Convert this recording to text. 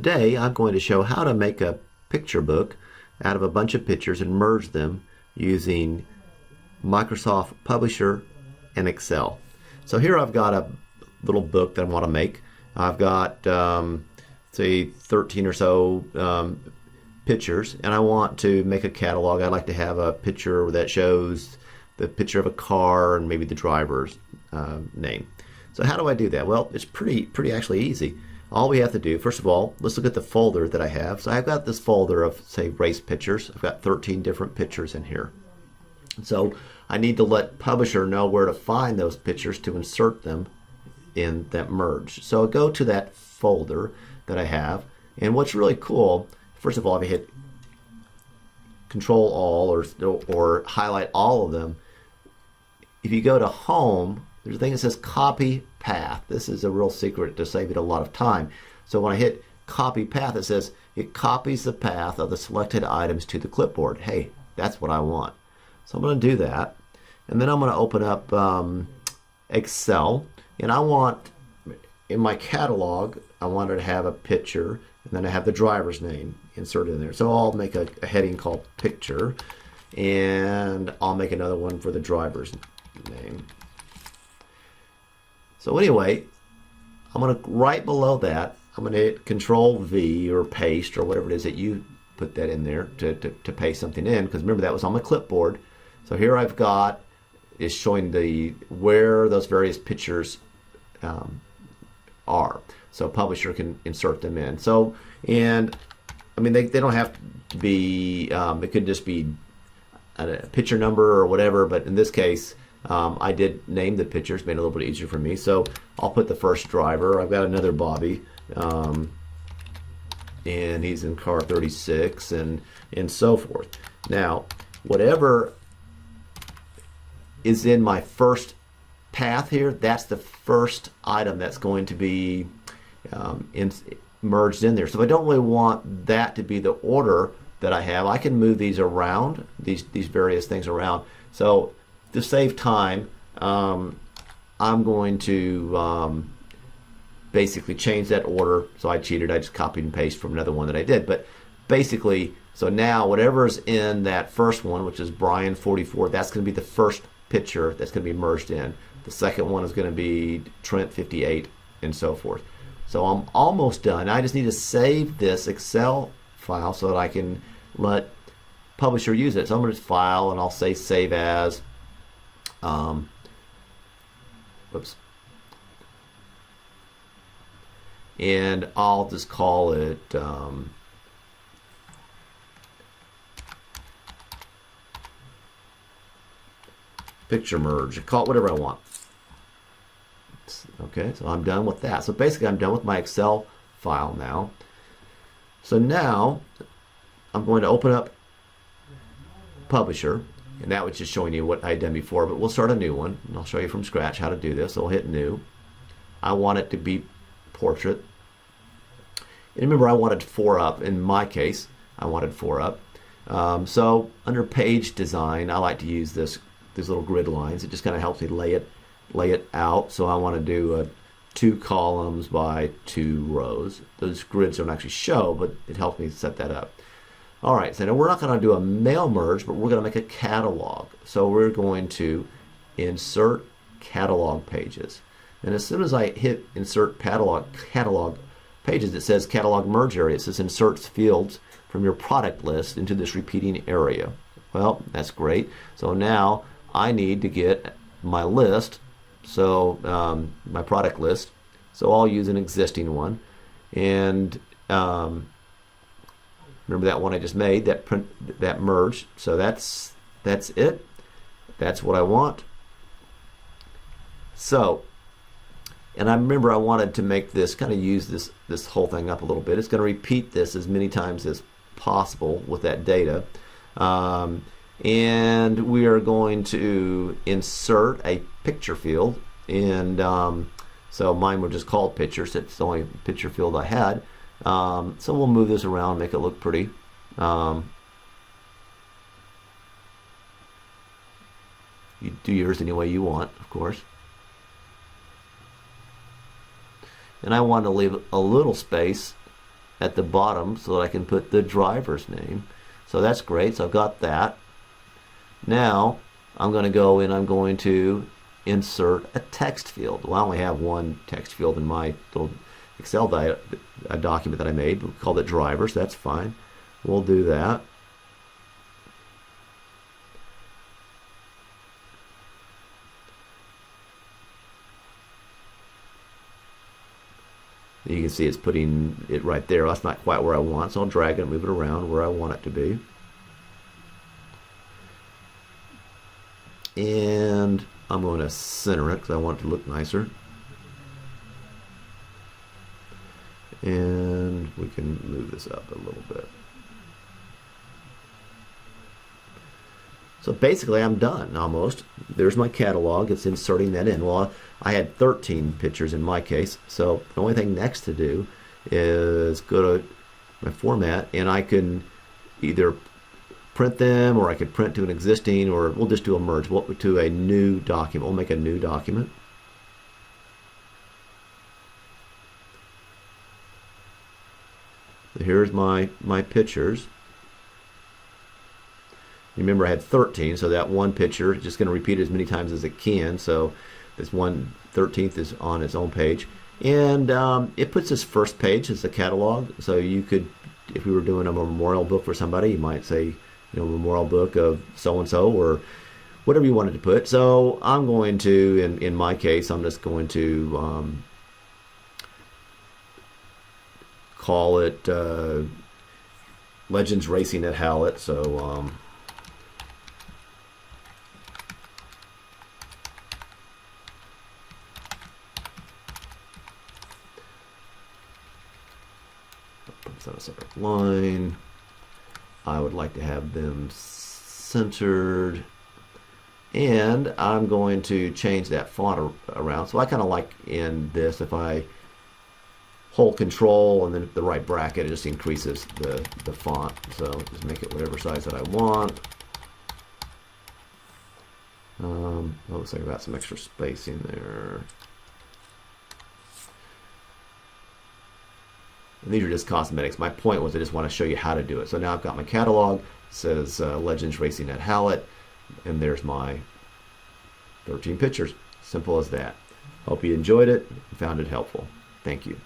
today I'm going to show how to make a picture book out of a bunch of pictures and merge them using Microsoft Publisher and Excel. So here I've got a little book that I want to make. I've got say 13 or so pictures, and I want to make a catalog. I'd like to have a picture that shows the picture of a car and maybe the driver's name. So how do I do that? Well, it's pretty actually easy. All we have to do, first of all, let's look at the folder that I have. So I've got this folder of, say, race pictures. I've got 13 different pictures in here. So I need to let Publisher know where to find those pictures to insert them in that merge. So I'll go to that folder that I have, and what's really cool, first of all, if I hit Control All or highlight all of them, if you go to Home, there's a thing that says Copy Path. This is a real secret to save it a lot of time. So when I hit Copy Path, it says it copies the path of the selected items to the clipboard. Hey, that's what I want. So I'm going to do that, and then I'm going to open up Excel, and I want, in my catalog, I wanted to have a picture, and then I have the driver's name inserted in there. So I'll make a heading called Picture, and I'll make another one for the driver's name. So anyway, I'm going to, right below that, I'm going to hit Control V or paste or whatever it is that you put that in there to paste something in, because remember that was on my clipboard. So here I've got is showing where those various pictures are. So Publisher can insert them in. So, and I mean they don't have to be, it could just be a picture number or whatever, but in this case I did name the pictures, made it a little bit easier for me. So I'll put the first driver. I've got another Bobby, and he's in car 36, and so forth. Now, whatever is in my first path here, that's the first item that's going to be merged in there. So if I don't really want that to be the order that I have, I can move these around, these various things around. So to save time, I'm going to basically change that order. So I cheated, I just copied and pasted from another one that I did. But basically, so now whatever's in that first one, which is Brian 44, that's going to be the first picture that's going to be merged in. The second one is going to be Trent 58, and so forth. So I'm almost done. I just need to save this Excel file so that I can let Publisher use it. So I'm going to File, and I'll say Save As. Whoops. And I'll just call it Picture Merge. Call it whatever I want. Okay, so I'm done with that. So basically I'm done with my Excel file now. So now I'm going to open up Publisher, and that was just showing you what I had done before, but we'll start a new one, and I'll show you from scratch how to do this. So I'll hit New. I want it to be Portrait. And remember, I wanted 4 up. In my case, I wanted 4 up. So under Page Design, I like to use these little grid lines. It just kind of helps me lay it out. So I want to do 2 columns by 2 rows. Those grids don't actually show, but it helps me set that up. All right, so now we're not going to do a mail merge, but we're going to make a catalog. So we're going to insert catalog pages. And as soon as I hit insert catalog pages, it says catalog merge area. It says inserts fields from your product list into this repeating area. Well, that's great. So now I need to get my list, so my product list. So I'll use an existing one, and remember that one I just made, that merged. So that's it. That's what I want. So, and I remember I wanted to make this, kind of use this whole thing up a little bit. It's going to repeat this as many times as possible with that data. And we are going to insert a picture field, and so mine were just called pictures. It's the only picture field I had. So we'll move this around, make it look pretty. You do yours any way you want, of course. And I want to leave a little space at the bottom so that I can put the driver's name. So that's great. So I've got that. Now I'm going to go and I'm going to insert a text field. Well, I only have one text field in my little Excel document that I made. We'll call it drivers. That's fine. We'll do that. You can see it's putting it right there. That's not quite where I want, so I'll drag it and move it around where I want it to be. And I'm going to center it because I want it to look nicer. And we can move this up a little bit. So basically I'm done almost. There's my catalog. It's inserting that in. Well, I had 13 pictures in my case. So the only thing next to do is go to my format and I can either print them or I could print to an existing, or we'll just do a merge. We'll to a new document. We'll make a new document. So here's my pictures. Remember I had 13, so that one picture is just going to repeat it as many times as it can. So this 1/13 is on its own page. And it puts this first page as the catalog. So you could, if we were doing a memorial book for somebody, you might say, you know, memorial book of so-and-so or whatever you wanted to put. So I'm going to, in my case, I'm just going to call it Legends Racing at Hallett. So on a separate line. I would like to have them centered, and I'm going to change that font around. So I kind of like in this, if I hold control and then the right bracket, it just increases the font. So just make it whatever size that I want. Looks like I've got some extra space in there. And these are just cosmetics. My point was I just want to show you how to do it. So now I've got my catalog. It says Legends Racing at Hallett. And there's my 13 pictures. Simple as that. Hope you enjoyed it and found it helpful. Thank you.